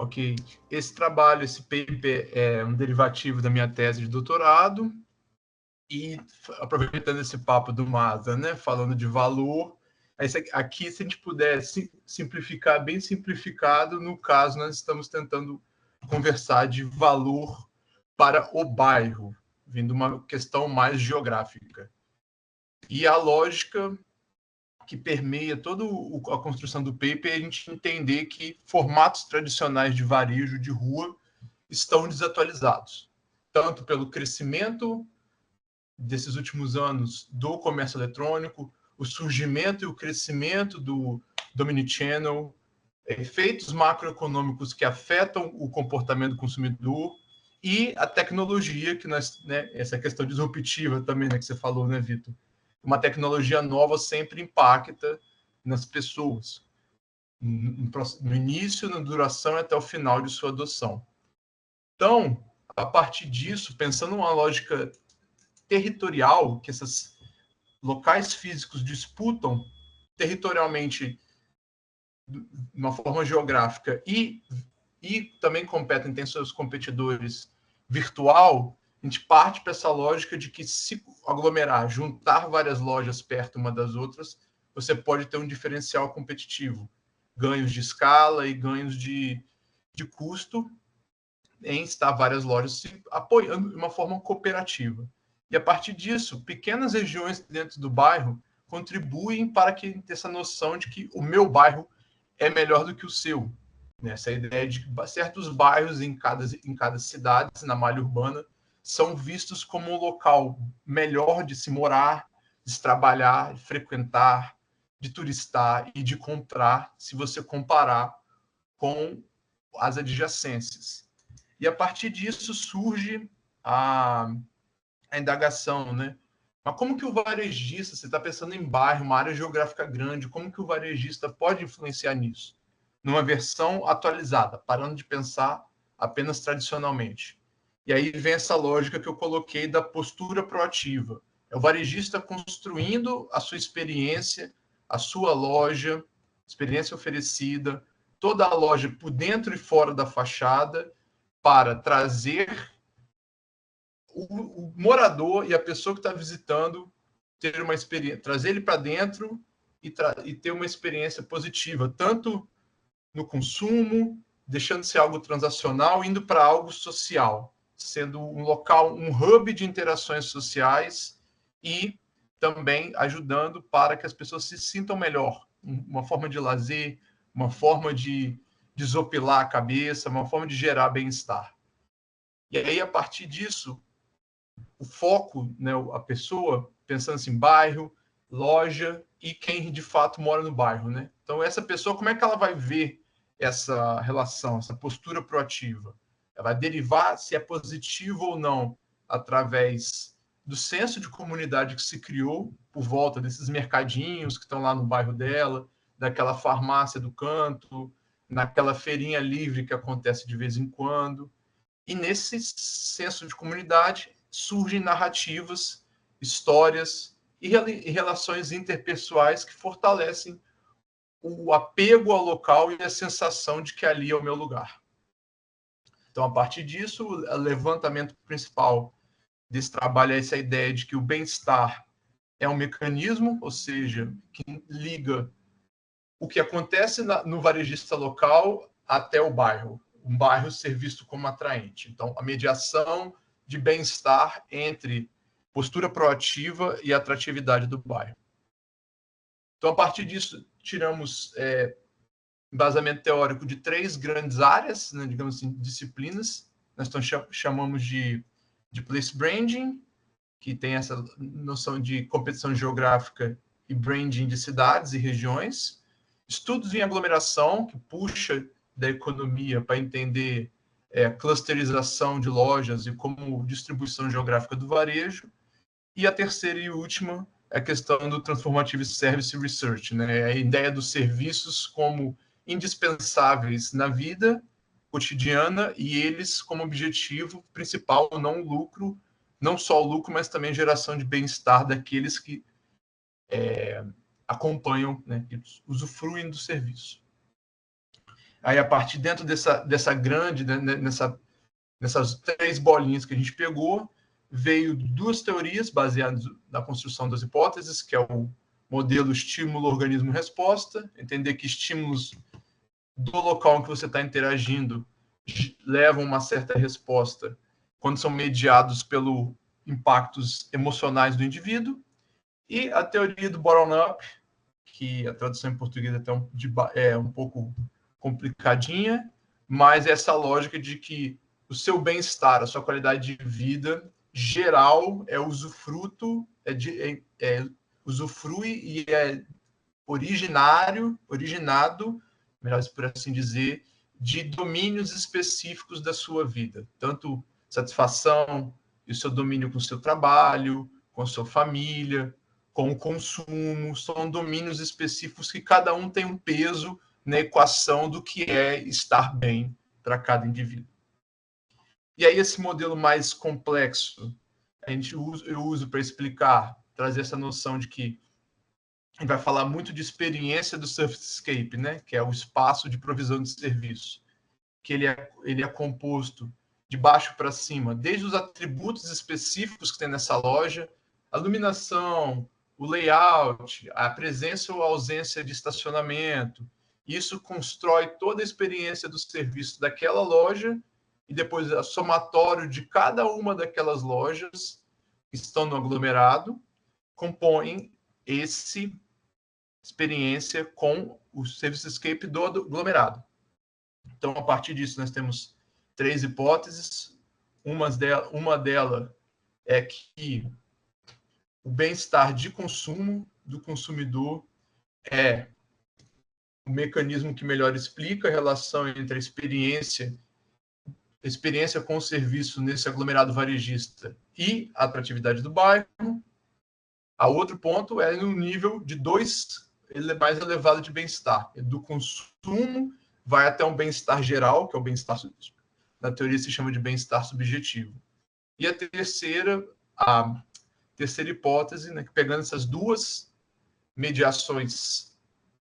Ok. Esse trabalho, esse paper, é um derivativo da minha tese de doutorado. E aproveitando esse papo do Mazda, né, falando de valor, aqui, se a gente puder simplificar, bem simplificado, no caso, nós estamos tentando conversar de valor para o bairro, vindo uma questão mais geográfica. E a lógica que permeia toda a construção do paper é a gente entender que formatos tradicionais de varejo de rua estão desatualizados, tanto pelo crescimento desses últimos anos do comércio eletrônico, o surgimento e o crescimento do omnichannel, efeitos macroeconômicos que afetam o comportamento do consumidor e a tecnologia, que nós, né, essa questão disruptiva também, né, que você falou, né, Vitor? Uma tecnologia nova sempre impacta nas pessoas, no início, na duração e até o final de sua adoção. Então, a partir disso, pensando numa lógica territorial, que esses locais físicos disputam territorialmente de uma forma geográfica e também competem, tem seus competidores virtual, a gente parte para essa lógica de que se aglomerar, juntar várias lojas perto uma das outras, você pode ter um diferencial competitivo, ganhos de escala e ganhos de custo em estar várias lojas se apoiando de uma forma cooperativa. E a partir disso, pequenas regiões dentro do bairro contribuem para que tenha essa noção de que o meu bairro é melhor do que o seu. Essa ideia de que certos bairros em cada cidade, na malha urbana, são vistos como um local melhor de se morar, de se trabalhar, de frequentar, de turistar e de comprar, se você comparar com as adjacências. E a partir disso surge a indagação, né? Mas como que o varejista, você está pensando em bairro, uma área geográfica grande, como que o varejista pode influenciar nisso? Numa versão atualizada, parando de pensar apenas tradicionalmente. E aí vem essa lógica que eu coloquei da postura proativa. É o varejista construindo a sua experiência, a sua loja, experiência oferecida, toda a loja por dentro e fora da fachada, para trazer o morador e a pessoa que está visitando ter uma experiência, trazer ele para dentro e ter uma experiência positiva, tanto no consumo, deixando de ser algo transacional, indo para algo social, sendo um local, um hub de interações sociais e também ajudando para que as pessoas se sintam melhor, uma forma de lazer, uma forma de desopilar a cabeça, uma forma de gerar bem-estar. E aí, a partir disso, o foco, né, a pessoa pensando assim, bairro, loja e quem de fato mora no bairro, né? Então, essa pessoa, como é que ela vai ver essa relação, essa postura proativa? Ela vai derivar se é positivo ou não através do senso de comunidade que se criou por volta desses mercadinhos que estão lá no bairro dela, daquela farmácia do canto, naquela feirinha livre que acontece de vez em quando. E nesse senso de comunidade surgem narrativas, histórias e relações interpessoais que fortalecem o apego ao local e a sensação de que ali é o meu lugar. Então, a partir disso, o levantamento principal desse trabalho é essa ideia de que o bem-estar é um mecanismo, ou seja, que liga o que acontece no varejista local até o bairro. Um bairro ser visto como atraente. Então, a mediação de bem-estar entre postura proativa e atratividade do bairro. Então, a partir disso, tiramos embasamento teórico de 3 grandes áreas, né, digamos assim, disciplinas. Nós chamamos de place branding, que tem essa noção de competição geográfica e branding de cidades e regiões. Estudos em aglomeração, que puxa da economia para entender clusterização de lojas e como distribuição geográfica do varejo. E a terceira e última é a questão do Transformative Service Research, né? A ideia dos serviços como indispensáveis na vida cotidiana e eles como objetivo principal, não lucro, não só o lucro, mas também geração de bem-estar daqueles que acompanham, né, que usufruem do serviço. Aí, a partir dentro dessa grande, né, nessas 3 bolinhas que a gente pegou, veio 2 teorias baseadas na construção das hipóteses, que é o modelo estímulo-organismo-resposta, entender que estímulos do local em que você está interagindo levam uma certa resposta quando são mediados pelos impactos emocionais do indivíduo, e a teoria do bottom-up, que a tradução em português é um pouco complicadinha, mas essa lógica de que o seu bem-estar, a sua qualidade de vida geral usufrui e é originado, melhor por assim dizer, de domínios específicos da sua vida, tanto satisfação e o seu domínio com o seu trabalho, com a sua família, com o consumo, são domínios específicos que cada um tem um peso na equação do que é estar bem para cada indivíduo. E aí esse modelo mais complexo, eu uso para explicar, trazer essa noção de que a gente vai falar muito de experiência do Surface-Scape, né? Que é o espaço de provisão de serviço, que ele é composto de baixo para cima, desde os atributos específicos que tem nessa loja, a iluminação, o layout, a presença ou ausência de estacionamento. Isso constrói toda a experiência do serviço daquela loja e depois o somatório de cada uma daquelas lojas que estão no aglomerado compõem esse experiência com o Surface-Scape do aglomerado. Então, a partir disso, nós temos 3 hipóteses. Uma delas é que o bem-estar de consumo do consumidor é o mecanismo que melhor explica a relação entre a experiência com o serviço nesse aglomerado varejista e a atratividade do bairro. A outro ponto é no nível de 2 mais elevado de bem-estar. Do consumo vai até um bem-estar geral, que é o bem-estar, na teoria se chama de bem-estar subjetivo. E a terceira hipótese, né, que pegando essas 2 mediações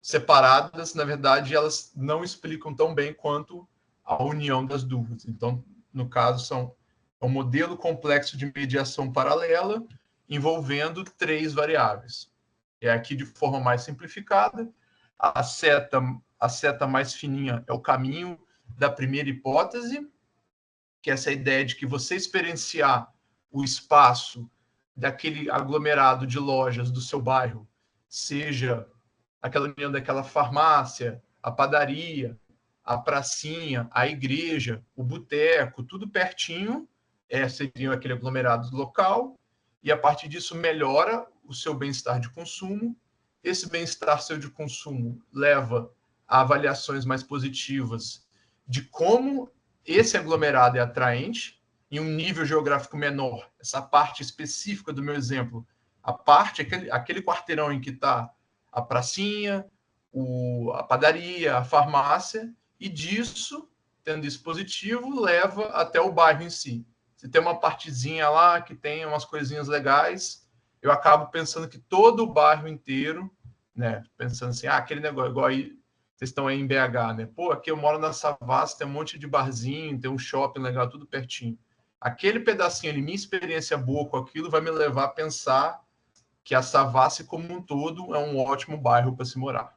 separadas, na verdade, elas não explicam tão bem quanto a união das 2. Então, no caso, é um modelo complexo de mediação paralela envolvendo 3 variáveis. É aqui de forma mais simplificada. A seta mais fininha é o caminho da primeira hipótese, que é essa ideia de que você experienciar o espaço daquele aglomerado de lojas do seu bairro, seja aquela união daquela farmácia, a padaria, a pracinha, a igreja, o boteco, tudo pertinho, seria aquele aglomerado local, e a partir disso melhora o seu bem-estar de consumo. Esse bem-estar seu de consumo leva a avaliações mais positivas de como esse aglomerado é atraente em um nível geográfico menor. Essa parte específica do meu exemplo, aquele quarteirão em que está a pracinha, a padaria, a farmácia, e disso, tendo isso positivo, leva até o bairro em si. Se tem uma partezinha lá que tem umas coisinhas legais, eu acabo pensando que todo o bairro inteiro, né, pensando assim, aquele negócio, igual aí, vocês estão aí em BH, né? Pô, aqui eu moro na Savassi, tem um monte de barzinho, tem um shopping legal, tudo pertinho. Aquele pedacinho ali, minha experiência boa com aquilo, vai me levar a pensar que a Savassi como um todo é um ótimo bairro para se morar.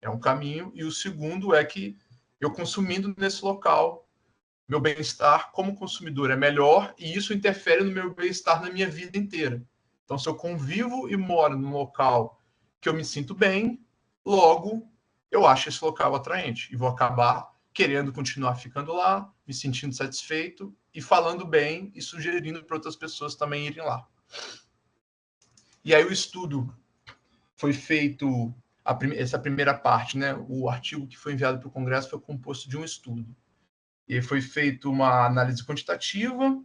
É um caminho. E o segundo é que eu consumindo nesse local, meu bem-estar como consumidor é melhor e isso interfere no meu bem-estar na minha vida inteira. Então, se eu convivo e moro num local que eu me sinto bem, logo eu acho esse local atraente e vou acabar querendo continuar ficando lá, me sentindo satisfeito e falando bem e sugerindo para outras pessoas também irem lá. E aí o estudo foi feito, essa primeira parte, né? O artigo que foi enviado para o Congresso foi composto de um estudo. E foi feita uma análise quantitativa,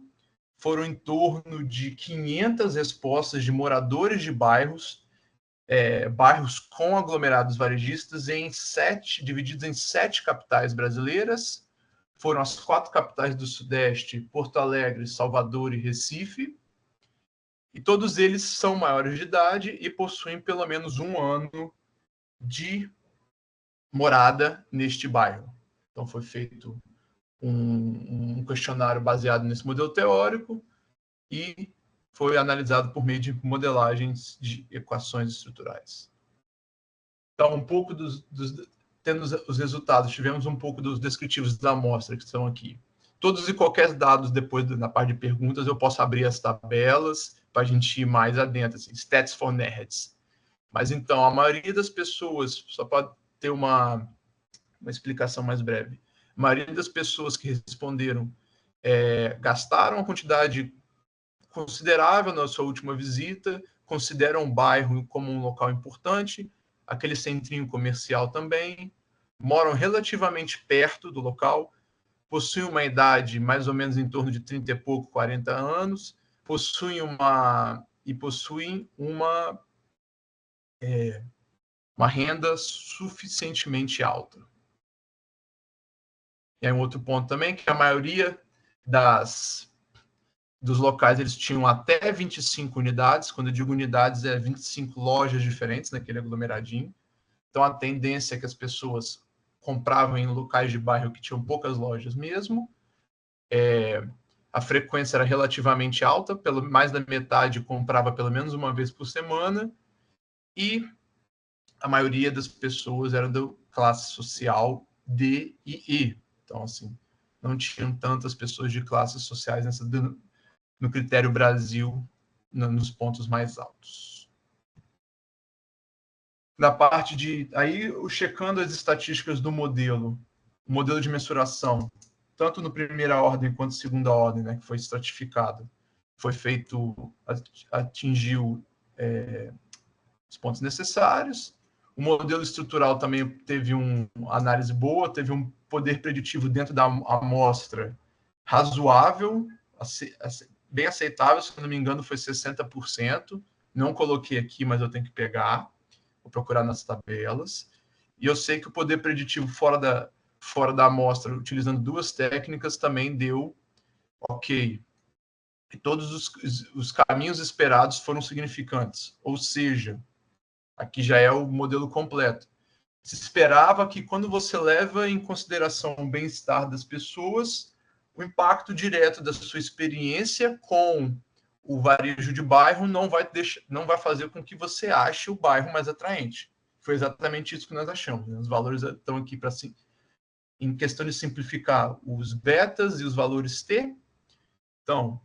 foram em torno de 500 respostas de moradores de bairros, bairros com aglomerados varejistas, divididos em 7 capitais brasileiras. Foram as 4 capitais do Sudeste, Porto Alegre, Salvador e Recife. E todos eles são maiores de idade e possuem pelo menos 1 ano de morada neste bairro. Então, foi feito um questionário baseado nesse modelo teórico e foi analisado por meio de modelagens de equações estruturais. Então, um pouco tendo os resultados, tivemos um pouco dos descritivos da amostra que estão aqui. Todos e qualquer dados, depois, na parte de perguntas, eu posso abrir as tabelas para a gente ir mais adentro, assim, stats for nerds. Mas, então, a maioria das pessoas, só para ter uma explicação mais breve, a maioria das pessoas que responderam gastaram uma quantidade considerável na sua última visita, consideram o bairro como um local importante, aquele centrinho comercial também, moram relativamente perto do local, possuem uma idade mais ou menos em torno de 30 e pouco, 40 anos, possuem uma renda suficientemente alta. E aí um outro ponto também, que a maioria dos locais eles tinham até 25 unidades, quando eu digo unidades, 25 lojas diferentes naquele aglomeradinho. Então, a tendência é que as pessoas compravam em locais de bairro que tinham poucas lojas mesmo. A frequência era relativamente alta, mais da metade comprava pelo menos uma vez por semana, e a maioria das pessoas era da classe social D e E. Então, assim, não tinham tantas pessoas de classes sociais no critério Brasil, nos pontos mais altos. Na parte de... Aí, checando as estatísticas do modelo, o modelo de mensuração, tanto no primeira ordem quanto segunda ordem, né, que foi estratificado, foi feito, atingiu os pontos necessários. O modelo estrutural também teve uma análise boa, teve um poder preditivo dentro da amostra razoável, bem aceitável, se não me engano, foi 60%. Não coloquei aqui, mas eu tenho que pegar, vou procurar nas tabelas. E eu sei que o poder preditivo fora da amostra, utilizando duas técnicas, também deu ok. E todos os caminhos esperados foram significantes. Ou seja, aqui já é o modelo completo. Se esperava que, quando você leva em consideração o bem-estar das pessoas, o impacto direto da sua experiência com o varejo de bairro não vai fazer com que você ache o bairro mais atraente. Foi exatamente isso que nós achamos. Né? Os valores estão aqui para, em questão de simplificar, os betas e os valores T. Então,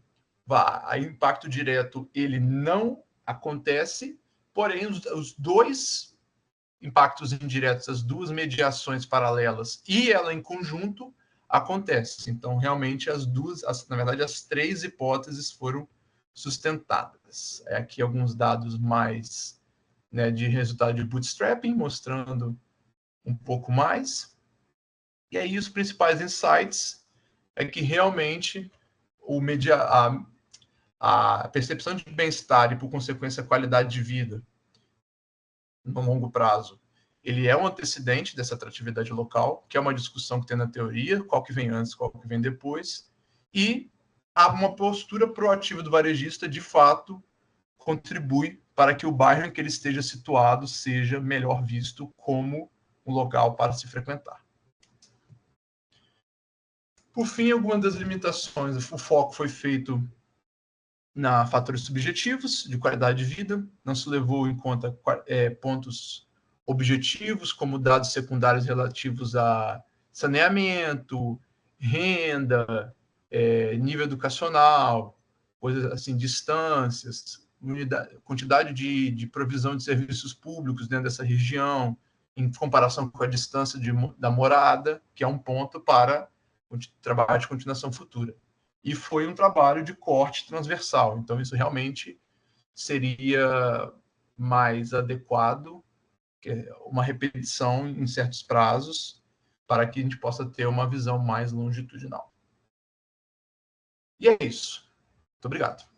o impacto direto ele não acontece, porém os dois impactos indiretos, as duas mediações paralelas e ela em conjunto acontece. Então, realmente, na verdade, as três hipóteses foram sustentadas. Aqui alguns dados mais, né, de resultado de bootstrapping, mostrando um pouco mais. E aí, os principais insights é que realmente a percepção de bem-estar e, por consequência, a qualidade de vida no longo prazo, ele é um antecedente dessa atratividade local, que é uma discussão que tem na teoria, qual que vem antes, qual que vem depois, e uma postura proativa do varejista, de fato, contribui para que o bairro em que ele esteja situado seja melhor visto como um local para se frequentar. Por fim, algumas das limitações. O foco foi feito na fatores subjetivos de qualidade de vida, não se levou em conta pontos objetivos, como dados secundários relativos a saneamento, renda, nível educacional, coisas assim, distâncias, quantidade de provisão de serviços públicos dentro dessa região, em comparação com a distância da morada, que é um ponto para o trabalho de continuação futura. E foi um trabalho de corte transversal. Então, isso realmente seria mais adequado, uma repetição em certos prazos, para que a gente possa ter uma visão mais longitudinal. E é isso. Muito obrigado.